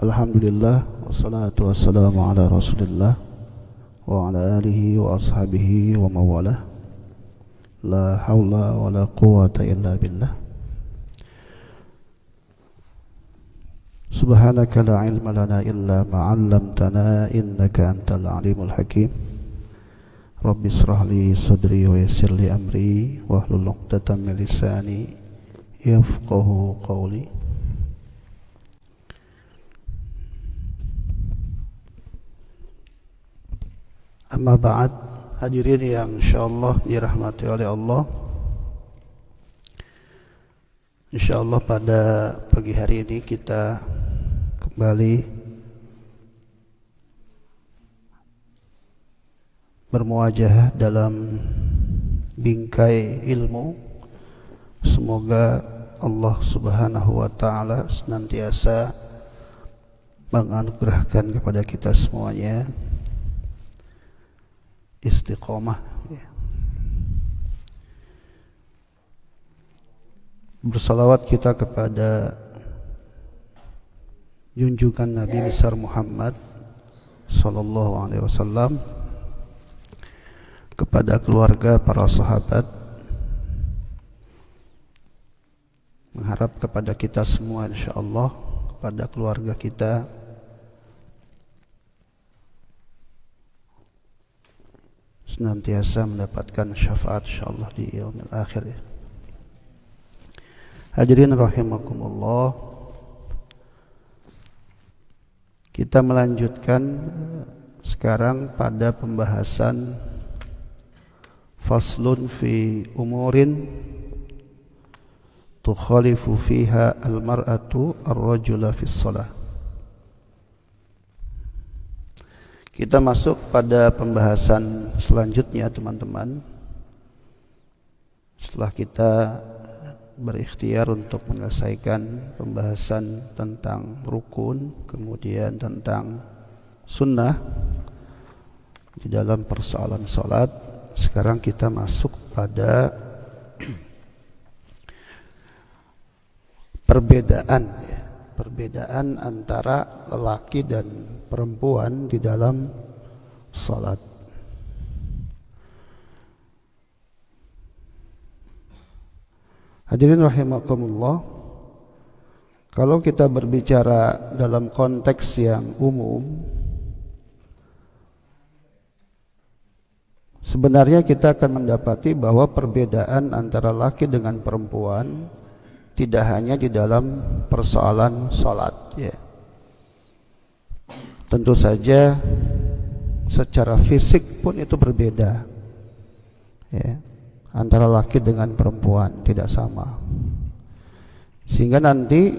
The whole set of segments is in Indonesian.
Alhamdulillah wassalatu wassalamu ala Rasulillah wa ala alihi wa ashabihi wa mawalah. La haula wa la quwata illa billah. Subhanaka la ilma lana illa ma 'allamtana innaka antal alimul hakim. Rabbi israh li sadri wa yassir li amri wahlul 'uqdatam min lisani yafqahu qawli. Amma ba'd, hadirin yang insyaallah dirahmati oleh Allah. Insyaallah pada pagi hari ini kita kembali bermuajah dalam bingkai ilmu. Semoga Allah Subhanahu wa taala senantiasa menganugerahkan kepada kita semuanya istiqomah, ya. Bersalawat kita kepada junjungan Nabi besar Muhammad sallallahu alaihi wasallam, kepada keluarga, para sahabat, mengharap kepada kita semua insyaallah, kepada keluarga kita senantiasa mendapatkan syafaat insyaallah di yaumil akhir, ya. Hadirin rahimakumullah, kita melanjutkan sekarang pada pembahasan faslun fi umurin tukhalifu fiha al-mar'atu ar-rajula fi shalah. Kita masuk pada pembahasan selanjutnya, teman-teman. Setelah kita berikhtiar untuk menyelesaikan pembahasan tentang rukun, kemudian tentang sunnah di dalam persoalan salat, sekarang kita masuk pada perbedaan antara lelaki dan perempuan di dalam salat. Hadirin rahimakumullah, kalau kita berbicara dalam konteks yang umum, sebenarnya kita akan mendapati bahwa perbedaan antara laki dengan perempuan tidak hanya di dalam persoalan salat, ya. Tentu saja secara fisik pun itu berbeda, ya, antara laki dengan perempuan tidak sama. Sehingga nanti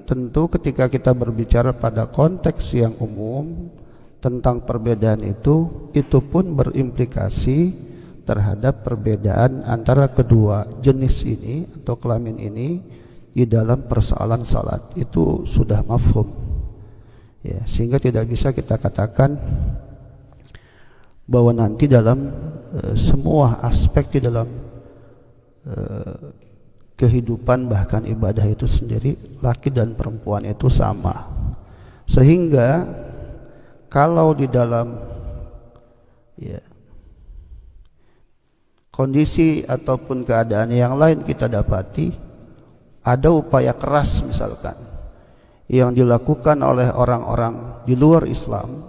tentu ketika kita berbicara pada konteks yang umum tentang perbedaan itu pun berimplikasi terhadap perbedaan antara kedua jenis ini atau kelamin ini di dalam persoalan salat. Itu sudah mafhum, ya, sehingga tidak bisa kita katakan bahwa nanti dalam semua aspek di dalam kehidupan bahkan ibadah itu sendiri laki dan perempuan itu sama. Sehingga kalau di dalam, ya, kondisi ataupun keadaan yang lain kita dapati ada upaya keras misalkan yang dilakukan oleh orang-orang di luar Islam,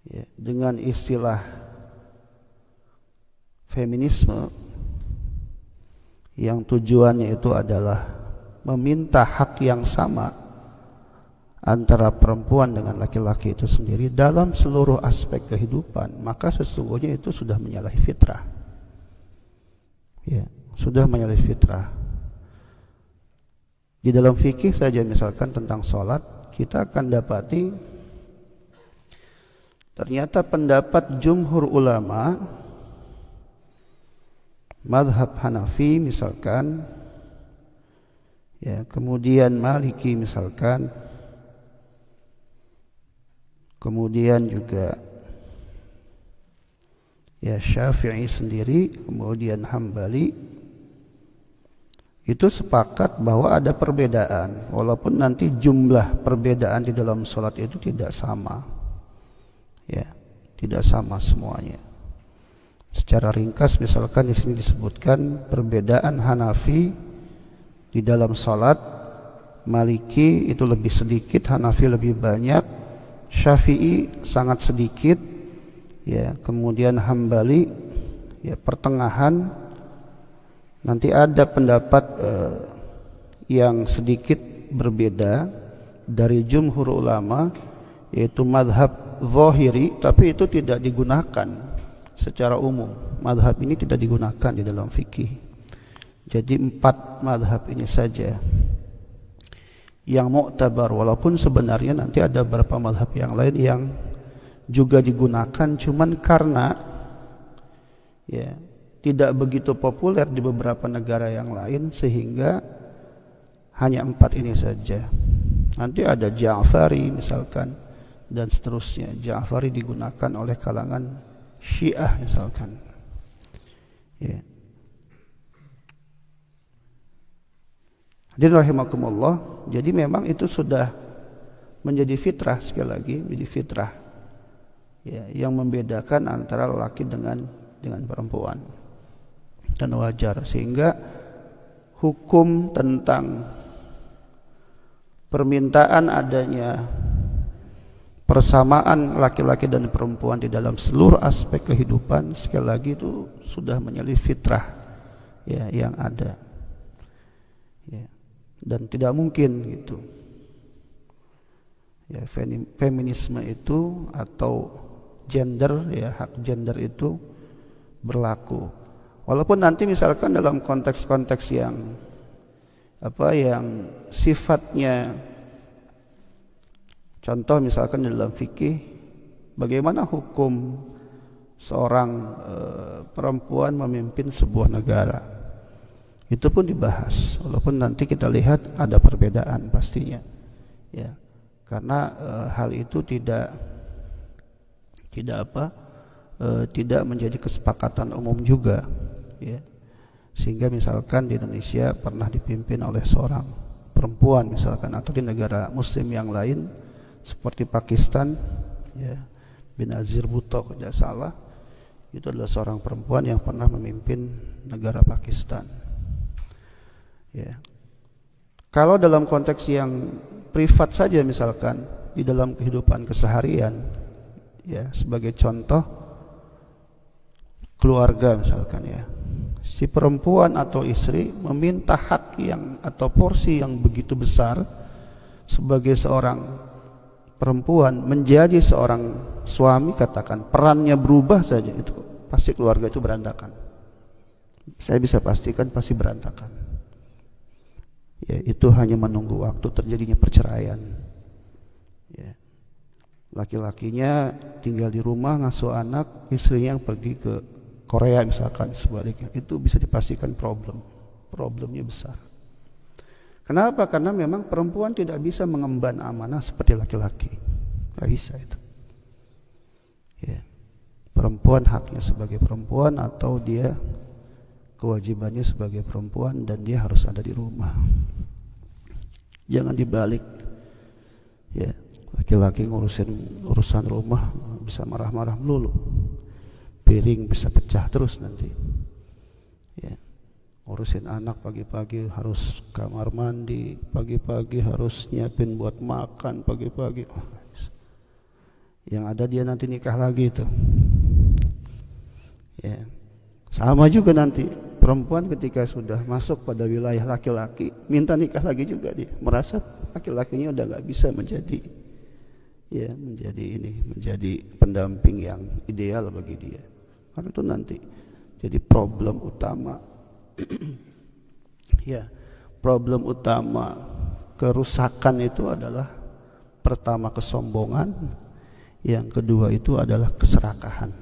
ya, dengan istilah feminisme yang tujuannya itu adalah meminta hak yang sama antara perempuan dengan laki-laki itu sendiri dalam seluruh aspek kehidupan, maka sesungguhnya itu sudah menyalahi fitrah, ya, sudah menyalahi fitrah. Di dalam fikih saja misalkan tentang sholat, kita akan dapati ternyata pendapat jumhur ulama mazhab Hanafi misalkan, ya, kemudian Maliki misalkan, kemudian juga, ya, Syafi'i sendiri, kemudian Hambali, itu sepakat bahwa ada perbedaan, walaupun nanti jumlah perbedaan di dalam sholat itu tidak sama, ya, tidak sama semuanya. Secara ringkas misalkan di sini disebutkan perbedaan Hanafi di dalam sholat, Maliki itu lebih sedikit, Hanafi lebih banyak, Syafi'i sangat sedikit, ya, kemudian Hambali ya pertengahan. Nanti ada pendapat yang sedikit berbeda dari jumhur ulama, yaitu madhab zahiri, tapi itu tidak digunakan secara umum. Madhab ini tidak digunakan di dalam fikih. Jadi 4 madhab ini saja yang mu'tabar, walaupun sebenarnya nanti ada beberapa madhab yang lain yang juga digunakan, cuman karena ya tidak begitu populer di beberapa negara yang lain sehingga hanya 4 ini saja. Nanti ada Ja'fari misalkan dan seterusnya. Ja'fari digunakan oleh kalangan Syiah misalkan. Ya. Hadirin rahimakumullah, jadi memang itu sudah menjadi fitrah, sekali lagi menjadi fitrah ya, yang membedakan antara laki dengan perempuan. Dan wajar, sehingga hukum tentang permintaan adanya persamaan laki-laki dan perempuan di dalam seluruh aspek kehidupan, sekali lagi itu sudah menjadi fitrah ya yang ada ya, dan tidak mungkin gitu ya feminisme itu atau gender ya, hak gender itu berlaku. Walaupun nanti misalkan dalam konteks-konteks yang yang sifatnya, contoh misalkan dalam fikih, bagaimana hukum seorang perempuan memimpin sebuah negara, itu pun dibahas. Walaupun nanti kita lihat ada perbedaan pastinya, ya, karena hal itu tidak menjadi kesepakatan umum juga. Ya, sehingga misalkan di Indonesia pernah dipimpin oleh seorang perempuan misalkan, atau di negara muslim yang lain seperti Pakistan ya, Benazir Bhutto kalau tidak salah, itu adalah seorang perempuan yang pernah memimpin negara Pakistan ya. Kalau dalam konteks yang privat saja misalkan di dalam kehidupan keseharian ya, sebagai contoh keluarga misalkan ya, si perempuan atau istri meminta hak yang atau porsi yang begitu besar sebagai seorang perempuan menjadi seorang suami, katakan perannya berubah saja, itu pasti keluarga itu berantakan. Saya bisa pastikan pasti berantakan ya, itu hanya menunggu waktu terjadinya perceraian ya. Laki-lakinya tinggal di rumah ngasuh anak, istrinya yang pergi ke Korea misalkan, sebaliknya, itu bisa dipastikan problemnya besar. Kenapa? Karena memang perempuan tidak bisa mengemban amanah seperti laki-laki, nggak bisa itu ya. Perempuan haknya sebagai perempuan, atau dia kewajibannya sebagai perempuan dan dia harus ada di rumah, jangan dibalik ya, laki-laki ngurusin urusan rumah bisa marah-marah melulu, piring bisa pecah terus nanti ya. Ngurusin anak pagi-pagi harus kamar mandi, pagi-pagi harus nyiapin buat makan pagi-pagi, yang ada dia nanti nikah lagi itu ya. Sama juga nanti perempuan ketika sudah masuk pada wilayah laki-laki minta nikah lagi juga, dia merasa laki-lakinya udah gak bisa menjadi pendamping yang ideal bagi dia. Karena itu nanti jadi problem utama ya, problem utama kerusakan itu adalah pertama kesombongan, yang kedua itu adalah keserakahan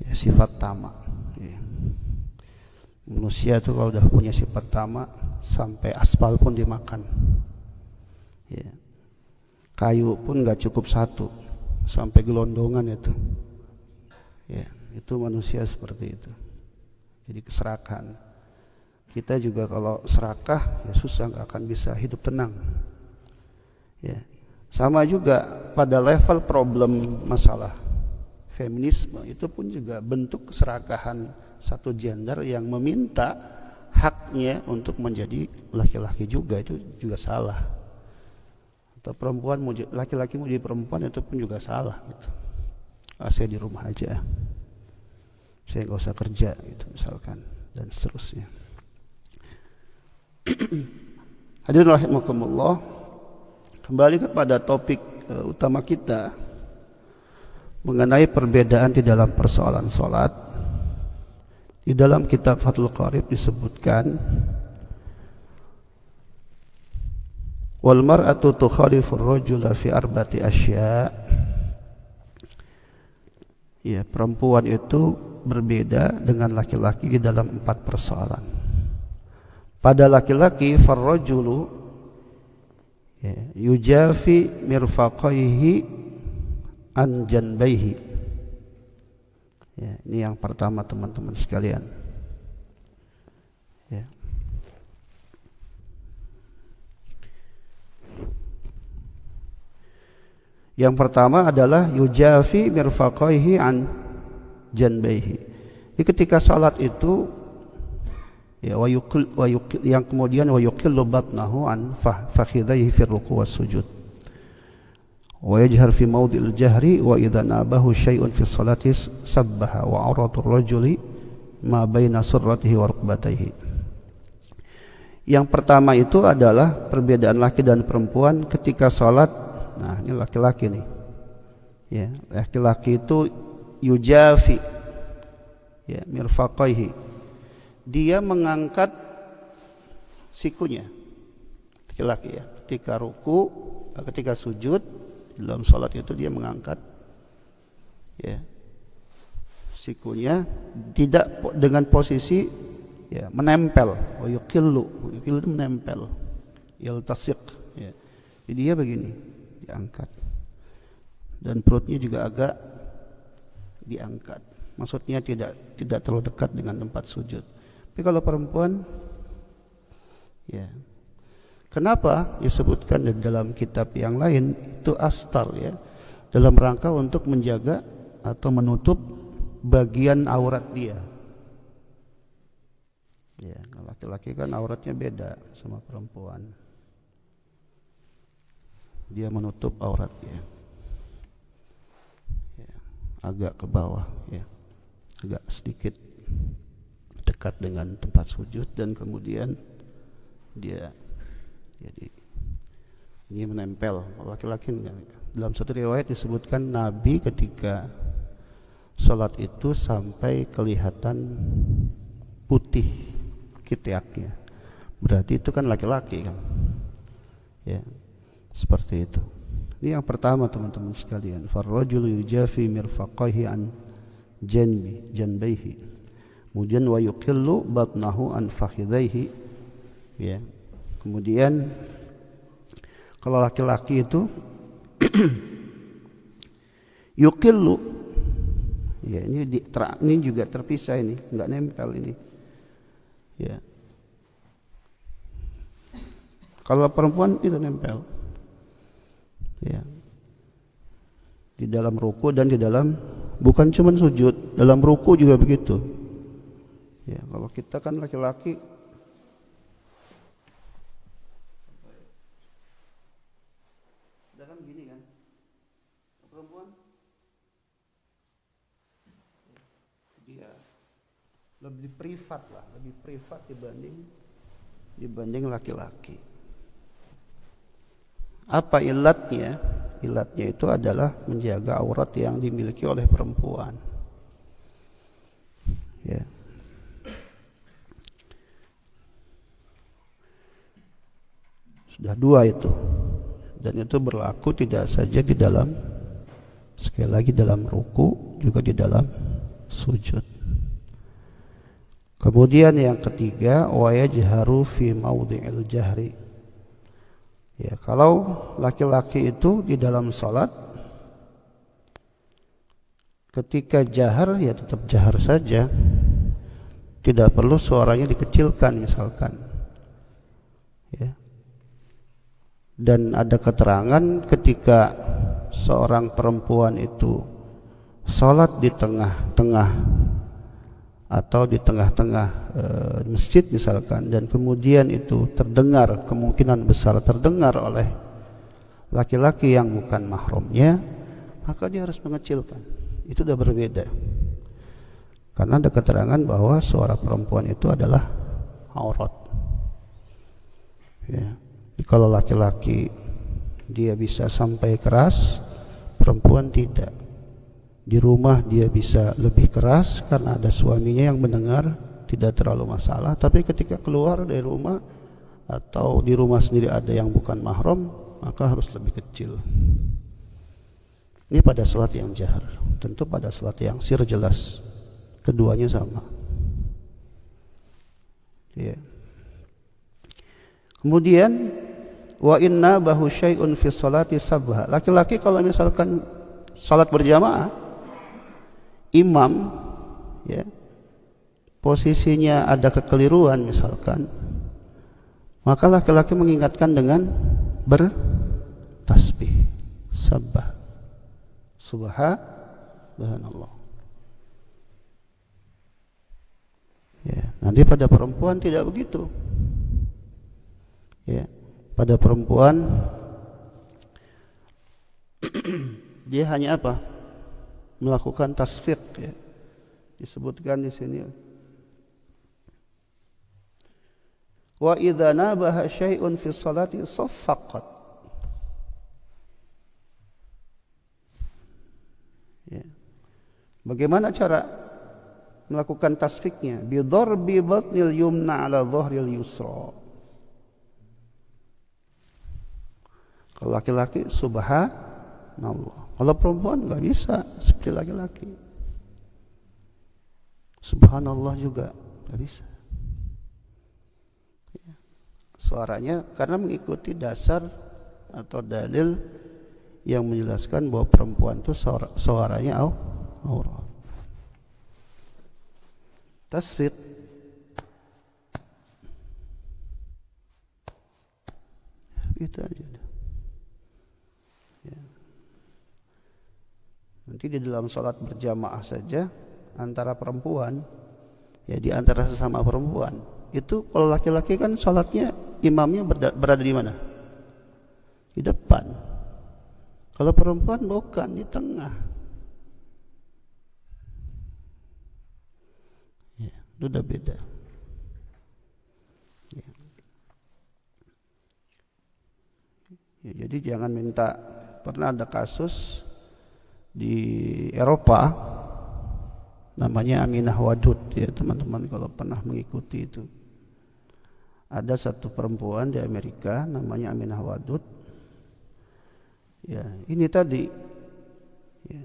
ya, sifat tamak ya. Manusia itu kalau udah punya sifat tamak, sampai aspal pun dimakan ya. Kayu pun gak cukup satu, sampai gelondongan itu ya, itu manusia seperti itu. Jadi keserakahan Kita juga kalau serakah ya susah, nggak akan bisa hidup tenang. Ya. Sama juga pada level problem masalah feminisme, itu pun juga bentuk keserakahan satu gender yang meminta haknya untuk menjadi laki-laki juga, itu juga salah. Atau perempuan laki-laki mau jadi perempuan, itu pun juga salah gitu. Saya di rumah aja, saya nggak usah kerja gitu misalkan, dan seterusnya. Hadirin rahimakumullah, kembali kepada topik utama kita mengenai perbedaan di dalam persoalan salat. Di dalam kitab Fathul Qarib disebutkan, wal mar'atu tukhalifur rajula fi arba'ati asya'. Ya, perempuan itu berbeda dengan laki-laki di dalam 4 persoalan. Pada laki-laki farrajulu ya, yujafi mirfaqaihi an janbaihi. Ya, ini yang pertama teman-teman sekalian. Ya. Yang pertama adalah yujafi mirfaqaihi an janbaihi. Jadi ketika salat itu ya yang kemudian wa yuqillu batnahu an fakhidhaihi fi ruku' was sujud. Wa yajhar fi mawdi'il jahri wa idza nabahu syai'un fi sholati sabbaha wa auratur rajuli ma baina surratihi wa rukbatayhi. Yang pertama itu adalah perbedaan laki dan perempuan ketika salat. Nah, ini laki-laki nih. Ya, laki-laki itu yujafi ya mirfaqaihi. Dia mengangkat sikunya. Laki-laki ya, ketika ruku, ketika sujud dalam salat itu dia mengangkat ya sikunya, tidak dengan posisi ya menempel. Wa yuqillu itu menempel. Yaltasiq ya. Jadi dia begini, diangkat. Dan perutnya juga agak diangkat. Maksudnya tidak terlalu dekat dengan tempat sujud. Tapi kalau perempuan ya. Kenapa disebutkan di dalam kitab yang lain itu astar ya, dalam rangka untuk menjaga atau menutup bagian aurat dia. Ya, laki-laki kan auratnya beda sama perempuan. Dia menutup auratnya. Ya, agak ke bawah ya. Agak sedikit dekat dengan tempat sujud, dan kemudian dia jadi ini menempel. Laki-laki dalam satu riwayat disebutkan Nabi ketika sholat itu sampai kelihatan putih ketiaknya, berarti itu kan laki-laki kan ya, seperti itu. Ini yang pertama teman-teman sekalian, farrajulu yujafi mirfaqaihi an janbaihi, kemudian wa yuqillu batnahu an fakhidhaihi ya. Kemudian kalau laki-laki itu yuqillu ya, ini juga terpisah, ini enggak nempel ini ya. Kalau perempuan itu nempel ya, di dalam ruku dan di dalam, bukan cuma sujud, dalam ruku juga begitu ya. Kalau kita kan laki-laki gini kan, perempuan dia lebih privat lah, lebih privat dibanding laki-laki. Apa ilatnya? Ilatnya itu adalah menjaga aurat yang dimiliki oleh perempuan ya. Sudah dua itu. Dan itu berlaku tidak saja di dalam, sekali lagi dalam ruku, juga di dalam sujud. Kemudian yang ketiga, wa yajharu fi mawdi'il jahri. Ya, kalau laki-laki itu di dalam salat ketika jahar ya tetap jahar saja. tidak perlu suaranya dikecilkan misalkan, ya. Dan ada keterangan ketika seorang perempuan itu sholat di tengah-tengah atau di tengah-tengah masjid misalkan, dan kemudian itu terdengar, kemungkinan besar terdengar oleh laki-laki yang bukan mahramnya, maka dia harus mengecilkan. Itu sudah berbeda, karena ada keterangan bahwa suara perempuan itu adalah aurat, ya. Kalau laki-laki dia bisa sampai keras, perempuan tidak. Di rumah dia bisa lebih keras karena ada suaminya yang mendengar, tidak terlalu masalah. Tapi ketika keluar dari rumah atau di rumah sendiri ada yang bukan mahram, maka harus lebih kecil. Ini pada salat yang jahar. Tentu pada salat yang sir jelas keduanya sama, ya. Kemudian wa inna bahu syai'un fi sholati sabha. Laki-laki kalau misalkan salat berjamaah, imam, ya, posisinya ada kekeliruan misalkan, maka laki-laki mengingatkan dengan bertasbih, sabbah, subhanallah, ya. Nanti pada perempuan tidak begitu, ya. Pada perempuan dia hanya apa? Melakukan tasfiq, ya. Disebutkan di sini. Wa idza nabaha syai'un fi sholati saffaqat. Ya. Bagaimana cara melakukan tasfiqnya? Bi dharbi batnil yumna ala dhahril yusra. Kalau laki-laki subhanallah, kalau perempuan nggak bisa seperti laki-laki. Subhanallah juga nggak bisa. Ya. Suaranya karena mengikuti dasar atau dalil yang menjelaskan bahwa perempuan itu suaranya aurat. Tasfiq, itu aja. Ya. Nanti di dalam sholat berjamaah saja antara perempuan, ya, di antara sesama perempuan itu, kalau laki-laki kan sholatnya imamnya berada di mana? Di depan. Kalau perempuan bukan, di tengah. Ya, itu udah beda. Ya. Ya, jadi jangan minta. Pernah ada kasus di Eropa, namanya Aminah Wadud, ya teman-teman kalau pernah mengikuti itu. Ada satu perempuan di Amerika namanya Aminah Wadud. Ya, ini tadi, ya,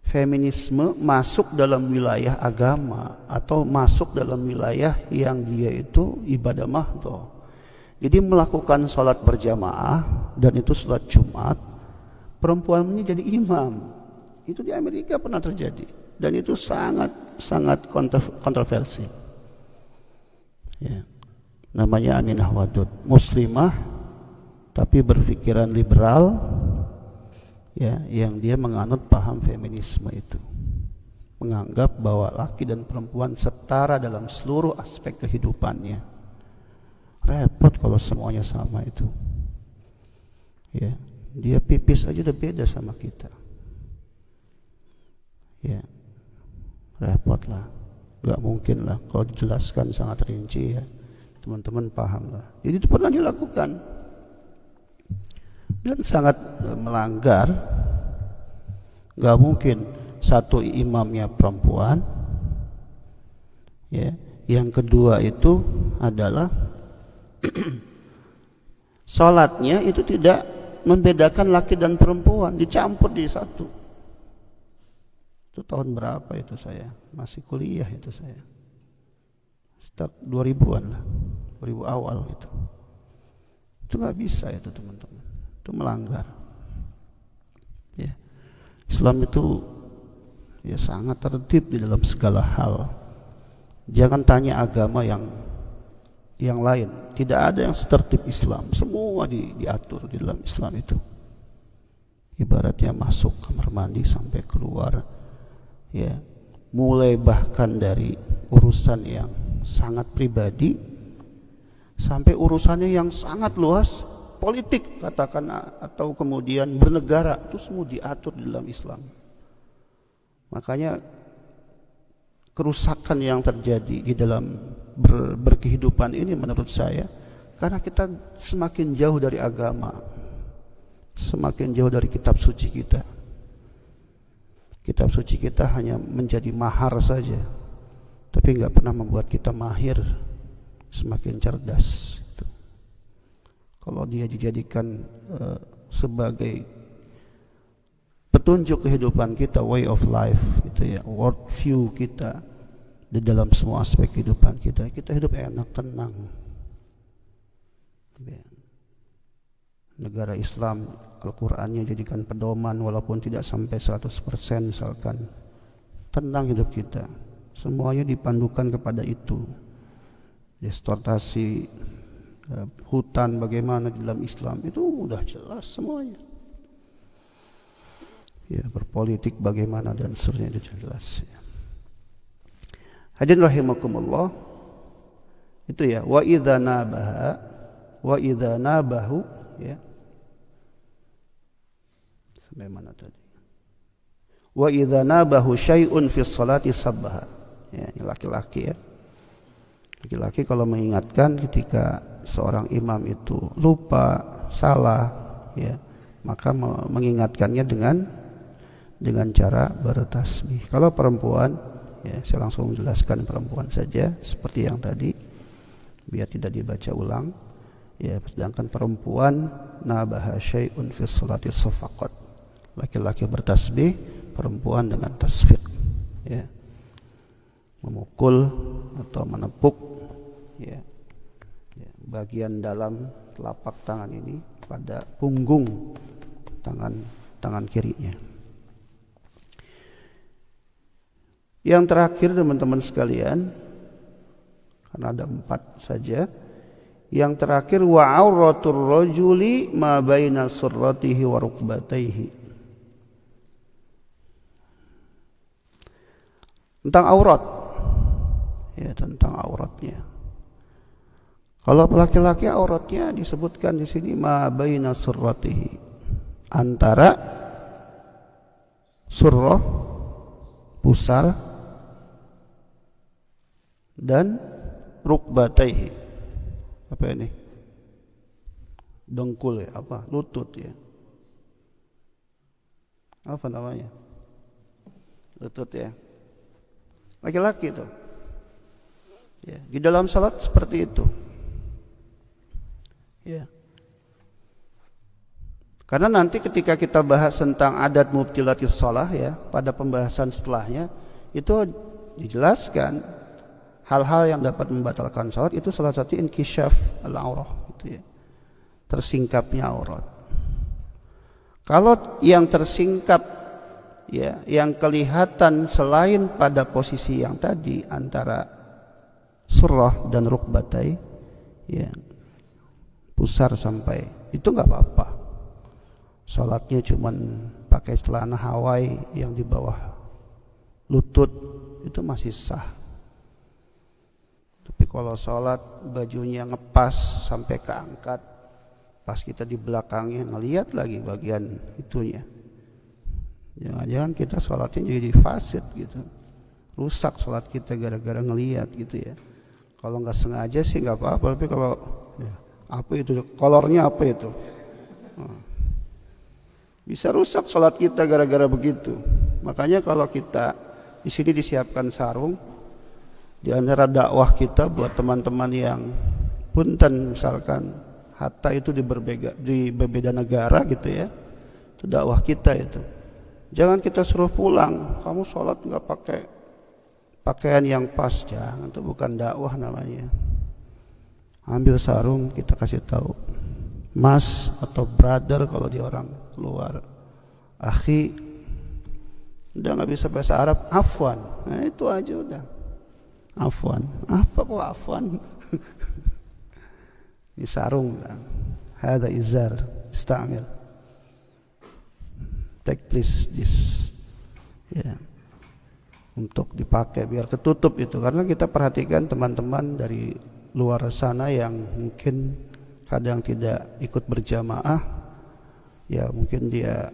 feminisme masuk dalam wilayah agama atau masuk dalam wilayah yang dia itu ibadah mahdhah. Jadi melakukan sholat berjamaah, dan itu sholat Jumat, perempuannya jadi imam. Itu di Amerika pernah terjadi, dan itu sangat kontroversi. Ya. Namanya Aminah Wadud, muslimah tapi berpikiran liberal, ya, yang dia menganut paham feminisme itu, menganggap bahwa laki dan perempuan setara dalam seluruh aspek kehidupannya. Repot kalau semuanya sama itu, ya. Dia pipis aja udah beda sama kita, ya. Repot lah, nggak mungkin lah kalau dijelaskan sangat rinci, ya, teman-teman paham lah. Jadi itu pernah dilakukan dan sangat melanggar. Nggak mungkin satu imamnya perempuan, ya. Yang kedua itu adalah sholatnya itu tidak membedakan laki dan perempuan, dicampur di satu. Itu tahun berapa itu saya? Masih kuliah itu saya. Start 2000-an lah, 2000 awal gitu. Itu nggak bisa itu teman-teman. Itu melanggar. Ya. Islam itu, ya, sangat tertib di dalam segala hal. Jangan tanya agama yang lain. Tidak ada yang setertib Islam. Semua diatur di dalam Islam itu. Ibaratnya masuk kamar mandi sampai keluar, ya, mulai bahkan dari urusan yang sangat pribadi sampai urusannya yang sangat luas, politik katakan, atau kemudian bernegara, itu semua diatur di dalam Islam. Makanya kerusakan yang terjadi di dalam berkehidupan ini menurut saya karena kita semakin jauh dari agama, semakin jauh dari kitab suci kita. Kitab suci kita hanya menjadi mahar saja, tapi nggak pernah membuat kita mahir, semakin cerdas. Kalau dia dijadikan sebagai petunjuk kehidupan kita, way of life, itu ya, world view kita di dalam semua aspek kehidupan kita, kita hidup enak, tenang. Negara Islam, Al-Qur'annya jadikan pedoman walaupun tidak sampai 100% misalkan. Tenang hidup kita. Semuanya dipandukan kepada itu. Distortasi hutan bagaimana di dalam Islam itu udah jelas semuanya. Ya, berpolitik bagaimana dan seterusnya itu jelas ya. Hadirin rahimakumullah. Itu ya, wa idza nabahu ya. Sampai mana tadi? Wa idza nabahu syai'un fi sholati sabbaha. Ya, ini laki-laki ya. Laki-laki kalau mengingatkan ketika seorang imam itu lupa, salah ya, maka mengingatkannya dengan cara bertasbih. Kalau perempuan ya, saya langsung menjelaskan perempuan saja seperti yang tadi biar tidak dibaca ulang. Ya, sedangkan perempuan nabaha syai'un fi sholati safaqat. Laki-laki bertasbih, perempuan dengan tasfiq. Ya. Memukul atau menepuk ya, bagian dalam telapak tangan ini pada punggung tangan kirinya. Yang terakhir teman-teman sekalian, karena ada 4 saja. Yang terakhir wa auratur rajuli ma baina surratihi wa rukbatayhi. Tentang aurat. Ya, tentang auratnya. Kalau laki-laki auratnya disebutkan di sini ma baina surratihi, antara surrah pusar dan rukbatayhi. Apa ini? Dengkul ya, apa? Lutut ya. Apa namanya? Lutut ya. Laki-laki itu. Ya, di dalam salat seperti itu. Ya. Karena nanti ketika kita bahas tentang adat mubtilatis shalah ya, pada pembahasan setelahnya itu dijelaskan hal-hal yang dapat membatalkan salat itu salah satu inkisyaf al-aurah gitu ya. Tersingkapnya aurat. Kalau yang tersingkap ya, yang kelihatan selain pada posisi yang tadi antara surrah dan rukbatai ya, pusar sampai itu enggak apa-apa. Salatnya cuman pakai celana Hawaii yang di bawah lutut itu masih sah. Tapi kalau salat bajunya ngepas sampai keangkat, pas kita di belakangnya ngelihat lagi bagian itunya, jangan-jangan kita salatnya jadi fasid gitu, rusak salat kita gara-gara ngelihat gitu ya. Kalau nggak sengaja sih nggak apa-apa, tapi kalau ya, apa itu kolornya apa itu, bisa rusak salat kita gara-gara begitu. Makanya kalau kita di sini disiapkan sarung, di antara dakwah kita buat teman-teman yang punten misalkan hatta itu di berbeda negara gitu ya, itu dakwah kita itu. Jangan kita suruh pulang, kamu sholat nggak pakai pakaian yang pas, jangan, itu bukan dakwah namanya. Ambil sarung, kita kasih tahu, mas atau brother kalau dia orang luar, akhi, udah nggak bisa bahasa Arab, afwan, nah itu aja udah. Afwan. Apa kok afwan? Ini sarung. Hada izar. Istamil. Take please this. Ya. Untuk dipakai biar ketutup itu. Karena kita perhatikan teman-teman dari luar sana yang mungkin kadang tidak ikut berjamaah, ya mungkin dia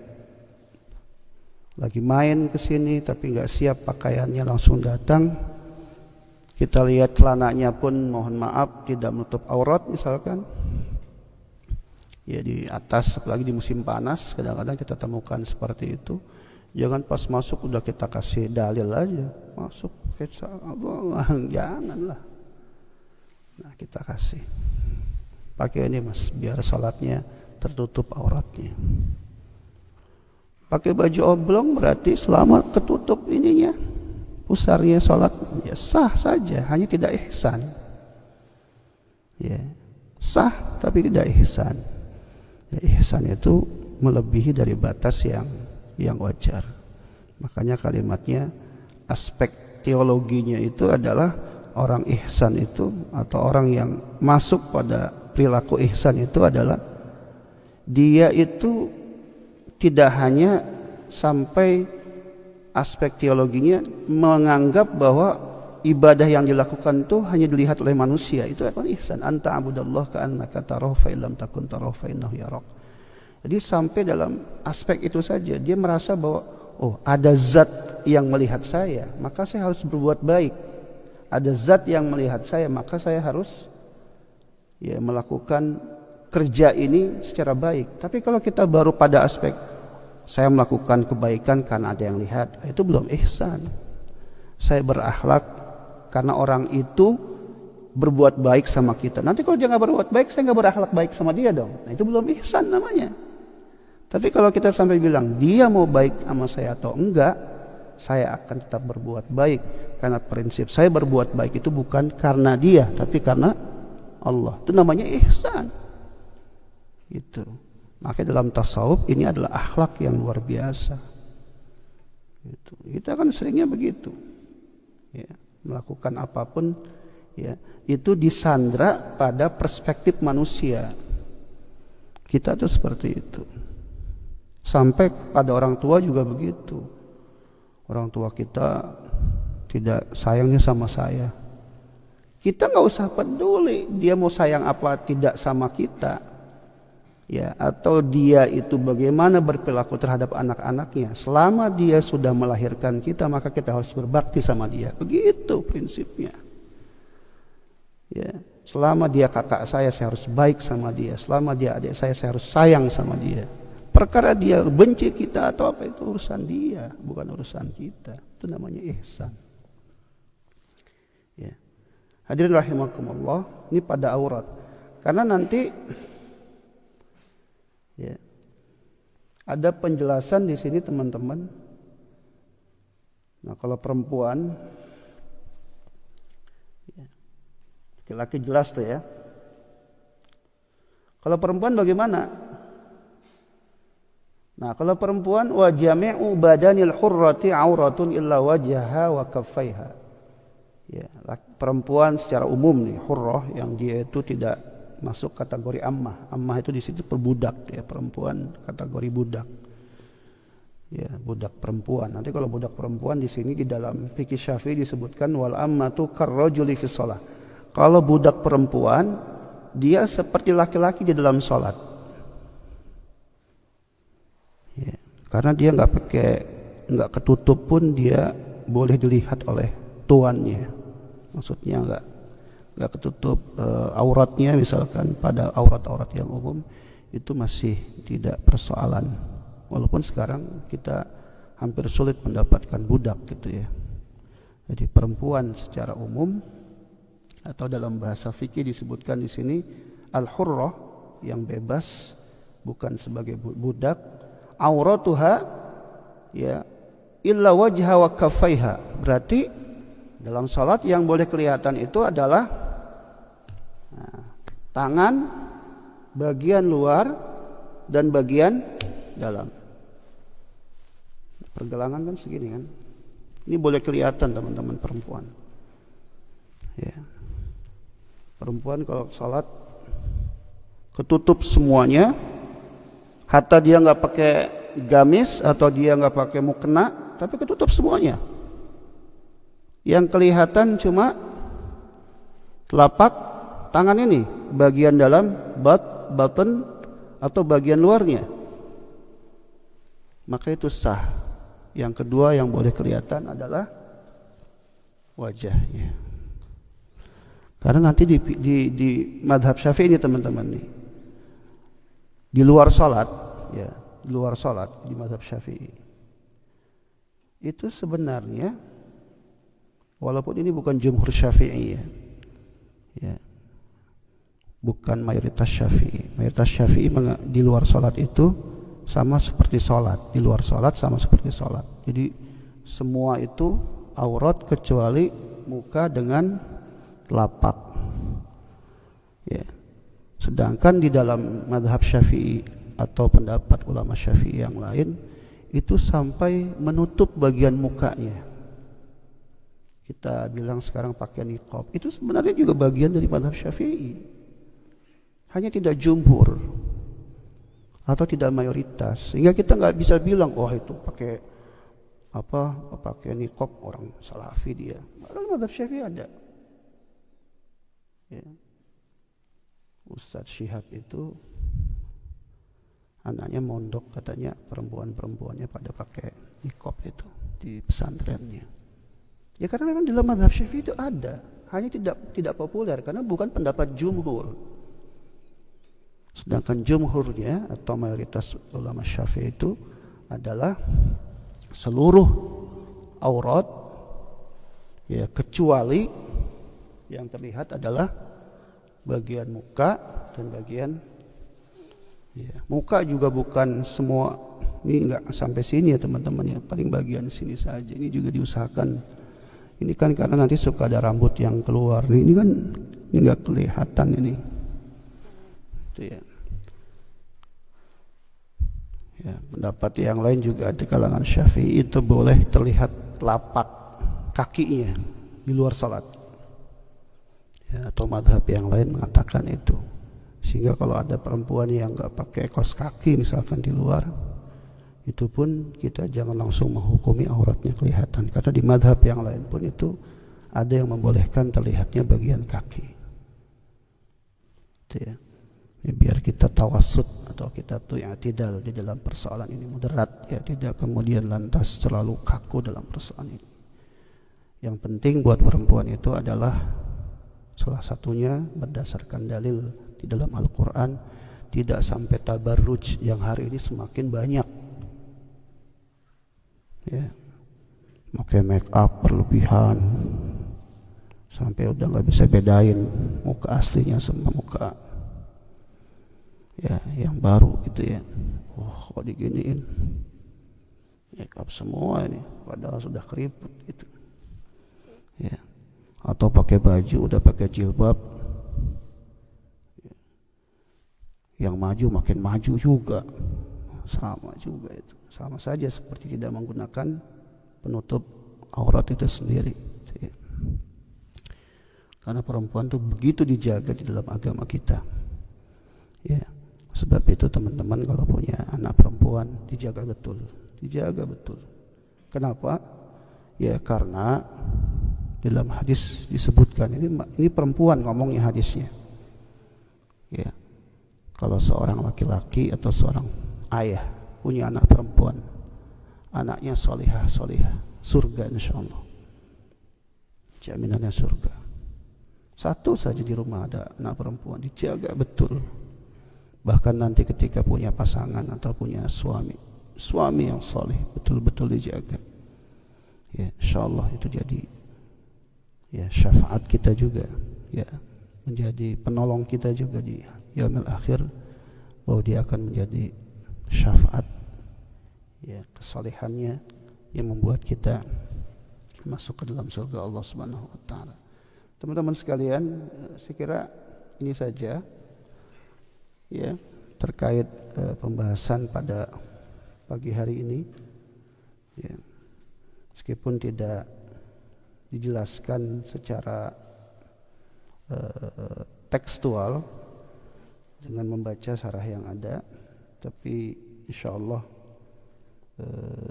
lagi main ke sini tapi nggak siap pakaiannya langsung datang. Kita lihat celananya pun mohon maaf tidak menutup aurat misalkan. Ya di atas, apalagi di musim panas kadang-kadang kita temukan seperti itu. Jangan pas masuk udah kita kasih dalil aja masuk janganlah. Nah kita kasih pakai ini mas biar sholatnya tertutup auratnya. Pakai baju oblong berarti selama ketutup ininya pusarnya sholat ya sah saja, hanya tidak ihsan. Ya sah tapi tidak ihsan. Ya, ihsan itu melebihi dari batas yang wajar. Makanya kalimatnya aspek teologinya itu adalah orang ihsan itu atau orang yang masuk pada perilaku ihsan itu adalah dia itu tidak hanya sampai aspek teologinya menganggap bahwa ibadah yang dilakukan itu hanya dilihat oleh manusia. Itu adalah ihsan. Anta abudallah ka'annaka tarahu fa illam takun tarahu fa innahu yarak. Jadi sampai dalam aspek itu saja dia merasa bahwa oh ada zat yang melihat saya, maka saya harus berbuat baik. Ada zat yang melihat saya, maka saya harus ya melakukan kerja ini secara baik. Tapi kalau kita baru pada aspek saya melakukan kebaikan karena ada yang lihat, itu belum ihsan. Saya berakhlak karena orang itu berbuat baik sama kita. Nanti kalau dia nggak berbuat baik, saya nggak berakhlak baik sama dia dong. Nah, itu belum ihsan namanya. Tapi kalau kita sampai bilang dia mau baik sama saya atau enggak, saya akan tetap berbuat baik karena prinsip saya berbuat baik itu bukan karena dia, tapi karena Allah. Itu namanya ihsan. Itu. Makanya dalam tasawuf ini adalah akhlak yang luar biasa. Itu. Kita kan seringnya begitu. Ya, melakukan apapun ya, itu disandra pada perspektif manusia. Kita tuh seperti itu. Sampai pada orang tua juga begitu. Orang tua kita tidak sayangnya sama saya. Kita nggak usah peduli dia mau sayang apa tidak sama kita, ya atau dia itu bagaimana berperilaku terhadap anak-anaknya. Selama dia sudah melahirkan kita, maka kita harus berbakti sama dia. Begitu prinsipnya. Ya, selama dia kakak saya harus baik sama dia. Selama dia adik saya harus sayang sama dia. Perkara dia benci kita atau apa itu urusan dia, bukan urusan kita. Itu namanya ihsan. Ya. Hadirin rahimakumullah, ini pada aurat. Karena nanti ya, ada penjelasan di sini teman-teman. Nah, kalau perempuan ya, laki-laki jelas tuh ya. Kalau perempuan bagaimana? Nah, kalau perempuan wa jami'u badanil hurrati auratun illa wajhaha wa kaffaiha. Ya, perempuan secara umum nih hurrah yang dia itu tidak masuk kategori ammah. Ammah itu di situ perbudak ya, perempuan kategori budak. Ya, budak perempuan. Nanti kalau budak perempuan di sini di dalam fikih Syafi'i disebutkan wal ammatu karrajuli fi shalah. Kalau budak perempuan dia seperti laki-laki di dalam salat. Ya, karena dia nggak ketutup pun dia boleh dilihat oleh tuannya. Maksudnya nggak ketutup auratnya misalkan pada aurat-aurat yang umum itu masih tidak persoalan. Walaupun sekarang kita hampir sulit mendapatkan budak gitu ya. Jadi perempuan secara umum atau dalam bahasa fikih disebutkan di sini al-hurrah yang bebas bukan sebagai budak. Auratuha ya illa wajha wa kaffaiha. Berarti dalam salat yang boleh kelihatan itu adalah tangan bagian luar dan bagian dalam. Pergelangan kan segini kan. Ini boleh kelihatan teman-teman perempuan. Perempuan kalau sholat ketutup semuanya, hatta dia nggak pakai gamis atau dia nggak pakai mukena, tapi ketutup semuanya. Yang kelihatan cuma telapak tangan ini, bagian dalam button atau bagian luarnya. Maka itu sah. Yang kedua yang boleh kelihatan adalah wajahnya. Karena nanti di madhab Syafi'i ini teman-teman nih, di luar sholat, ya, di luar sholat di madhab Syafi'i itu sebenarnya, walaupun ini bukan jumhur Syafi'i ya, bukan mayoritas Syafi'i. Mayoritas Syafi'i di luar sholat itu sama seperti sholat, di luar sholat sama seperti sholat. Jadi semua itu aurat kecuali muka dengan telapak. Ya. Sedangkan di dalam madhab Syafi'i atau pendapat ulama Syafi'i yang lain itu sampai menutup bagian mukanya. Kita bilang sekarang pakai niqab, itu sebenarnya juga bagian dari madhab Syafi'i. Hanya tidak jumhur atau tidak mayoritas, sehingga kita nggak bisa bilang itu pakai pakai niqab orang Salafi dia. Padahal madhab Syafi'i ada. Ya. Ustadz Syihab itu anaknya mondok, katanya perempuan-perempuannya pada pakai niqab itu di pesantrennya. Ya karena memang dalam madhab Syafi'i itu ada, hanya tidak populer karena bukan pendapat jumhur. Sedangkan jumhurnya atau mayoritas ulama Syafi'i itu adalah seluruh aurat, ya, kecuali yang terlihat adalah bagian muka dan bagian, ya, muka juga bukan semua, ini enggak sampai sini ya teman-teman ya, paling bagian sini saja. Ini juga diusahakan. Ini kan karena nanti suka ada rambut yang keluar. Ini kan ini enggak kelihatan ini. Itu ya. Ya, pendapat yang lain juga di kalangan Syafi'i itu boleh terlihat telapak kakinya di luar salat. Ya, atau madhab yang lain mengatakan itu. Sehingga kalau ada perempuan yang nggak pakai kaos kaki misalkan di luar, itu pun kita jangan langsung menghukumi auratnya kelihatan, karena di madhab yang lain pun itu ada yang membolehkan terlihatnya bagian kaki. Itu ya. Ya, biar kita tawassut atau kita tuh yang i'tidal di dalam persoalan ini, moderat ya, tidak kemudian lantas terlalu kaku dalam persoalan ini. Yang penting buat perempuan itu adalah salah satunya berdasarkan dalil di dalam Al-Quran, tidak sampai tabarruj yang hari ini semakin banyak, ya, pakai make up berlebihan sampai udah nggak bisa bedain muka aslinya sama muka, ya, yang baru gitu ya. Kok diginiin make up semua ini, padahal sudah keriput gitu, ya. Atau pakai baju udah pakai jilbab, yang maju makin maju juga, sama juga itu, sama saja seperti tidak menggunakan penutup aurat itu sendiri. Karena perempuan itu begitu dijaga di dalam agama kita, ya. Sebab itu teman-teman kalau punya anak perempuan dijaga betul, dijaga betul. Kenapa? Ya karena dalam hadis disebutkan, ini perempuan ngomongnya hadisnya, ya, kalau seorang laki-laki atau seorang ayah punya anak perempuan, anaknya solihah, surga insyaallah, jaminannya surga. Satu saja di rumah ada anak perempuan, dijaga betul. Bahkan nanti ketika punya pasangan atau punya suami yang soleh, betul-betul dijaga, ya, insyaallah itu jadi, ya, syafaat kita juga, ya, menjadi penolong kita juga di yaumil akhir, bahwa dia akan menjadi syafaat, ya, kesalehannya yang membuat kita masuk ke dalam surga Allah Subhanahu wa taala. Teman-teman sekalian, saya kira ini saja, ya, terkait pembahasan pada pagi hari ini, ya. Meskipun tidak dijelaskan secara tekstual dengan membaca syarah yang ada, tapi insya Allah